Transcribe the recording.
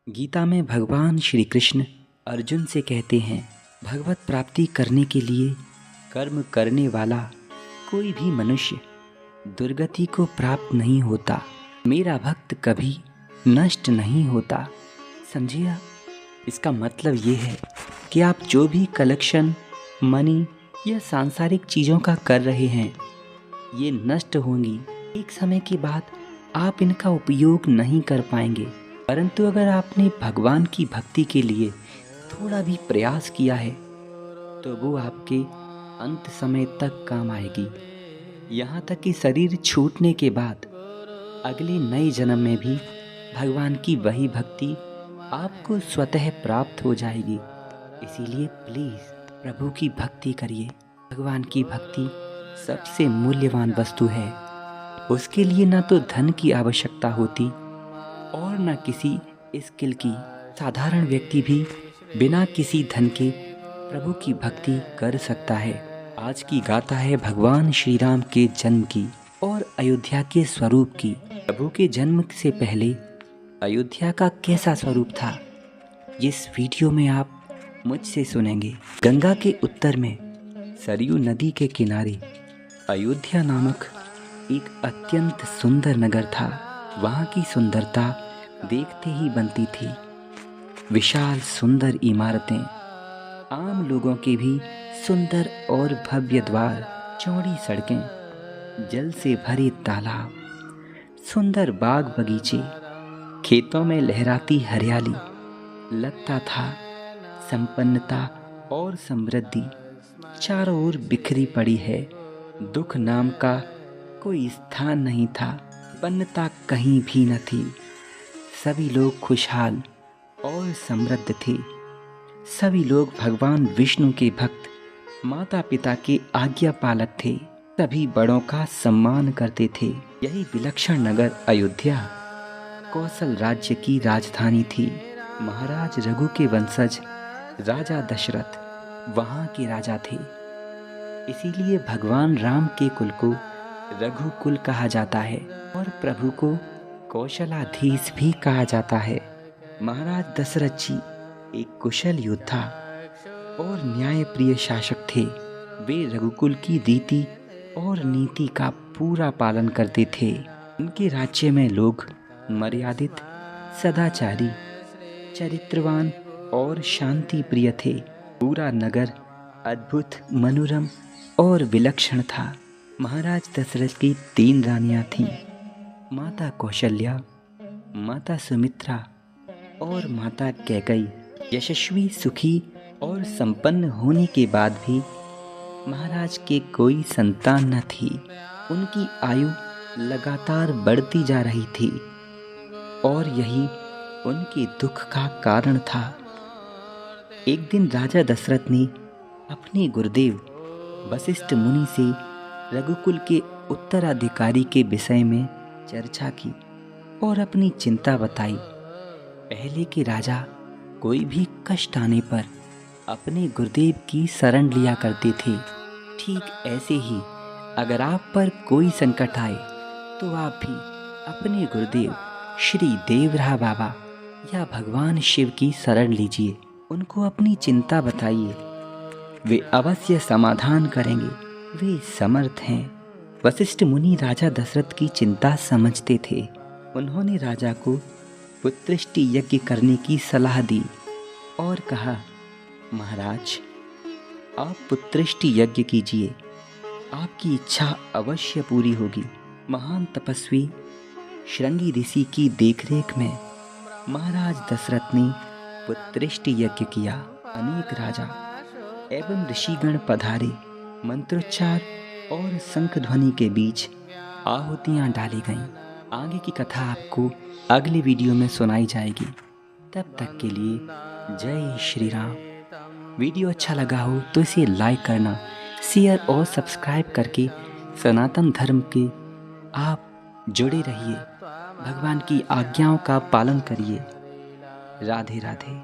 गीता में भगवान श्री कृष्ण अर्जुन से कहते हैं, भगवत प्राप्ति करने के लिए कर्म करने वाला कोई भी मनुष्य दुर्गति को प्राप्त नहीं होता। मेरा भक्त कभी नष्ट नहीं होता। समझिए आप, इसका मतलब ये है कि आप जो भी कलेक्शन, मनी या सांसारिक चीज़ों का कर रहे हैं, ये नष्ट होंगी। एक समय के बाद आप इनका उपयोग नहीं कर पाएंगे। परंतु अगर आपने भगवान की भक्ति के लिए थोड़ा भी प्रयास किया है तो वो आपके अंत समय तक काम आएगी। यहाँ तक कि शरीर छूटने के बाद अगले नए जन्म में भी भगवान की वही भक्ति आपको स्वतः प्राप्त हो जाएगी। इसीलिए प्लीज़ प्रभु की भक्ति करिए। भगवान की भक्ति सबसे मूल्यवान वस्तु है। उसके लिए ना तो धन की आवश्यकता होती और न किसी स्किल की। साधारण व्यक्ति भी बिना किसी धन के प्रभु की भक्ति कर सकता है। आज की गाथा है भगवान श्री राम के जन्म की और अयोध्या के स्वरूप की। प्रभु के जन्म से पहले अयोध्या का कैसा स्वरूप था, इस वीडियो में आप मुझसे सुनेंगे। गंगा के उत्तर में सरयू नदी के किनारे अयोध्या नामक एक अत्यंत सुंदर नगर था। वहाँ की सुंदरता देखते ही बनती थी। विशाल सुंदर इमारतें, आम लोगों के भी सुंदर और भव्य द्वार, चौड़ी सड़कें, जल से भरे तालाब, सुंदर बाग बगीचे, खेतों में लहराती हरियाली। लगता था संपन्नता और समृद्धि चारों ओर बिखरी पड़ी है। दुख नाम का कोई स्थान नहीं था। विपन्नता कहीं भी न थी। सभी लोग खुशहाल और समृद्ध थे। सभी लोग भगवान विष्णु के भक्त, माता पिता के आज्ञा पालक थे। सभी बड़ों का सम्मान करते थे। यही विलक्षण नगर अयोध्या कौशल राज्य की राजधानी थी। महाराज रघु के वंशज राजा दशरथ वहाँ के राजा थे। इसीलिए भगवान राम के कुल को रघुकुल कहा जाता है और प्रभु को कौशलाधीश भी कहा जाता है। महाराज दशरथ जी एक कुशल योद्धा और न्यायप्रिय शासक थे। वे रघुकुल की रीति और नीति का पूरा पालन करते थे। उनके राज्य में लोग मर्यादित, सदाचारी, चरित्रवान और शांति प्रिय थे। पूरा नगर अद्भुत, मनोरम और विलक्षण था। महाराज दशरथ की 3 रानियां थीं, माता कौशल्या, माता सुमित्रा और माता कैकेयी। यशस्वी, सुखी और संपन्न होने के बाद भी महाराज के कोई संतान न थी। उनकी आयु लगातार बढ़ती जा रही थी और यही उनके दुख का कारण था। एक दिन राजा दशरथ ने अपने गुरुदेव वशिष्ठ मुनि से रघुकुल के उत्तराधिकारी के विषय में चर्चा की और अपनी चिंता बताई। पहले के राजा कोई भी कष्ट आने पर अपने गुरुदेव की शरण लिया करते थे। ठीक ऐसे ही अगर आप पर कोई संकट आए तो आप भी अपने गुरुदेव श्री देवराह बाबा या भगवान शिव की शरण लीजिए। उनको अपनी चिंता बताइए, वे अवश्य समाधान करेंगे। वे समर्थ हैं। वशिष्ठ मुनि राजा दशरथ की चिंता समझते थे। उन्होंने राजा को पुत्रष्टि यज्ञ करने की सलाह दी और कहा, महाराज, आप पुत्रष्टि यज्ञ कीजिए, आपकी इच्छा अवश्य पूरी होगी। महान तपस्वी श्रृंगी ऋषि की देखरेख में महाराज दशरथ ने पुत्रष्टि यज्ञ किया। अनेक राजा एवं ऋषिगण पधारे। मंत्रोच्चार और शंख ध्वनि के बीच आहुतियाँ डाली गईं। आगे की कथा आपको अगले वीडियो में सुनाई जाएगी। तब तक के लिए जय श्री राम। वीडियो अच्छा लगा हो तो इसे लाइक करना, शेयर और सब्सक्राइब करके सनातन धर्म के आप जुड़े रहिए। भगवान की आज्ञाओं का पालन करिए। राधे राधे।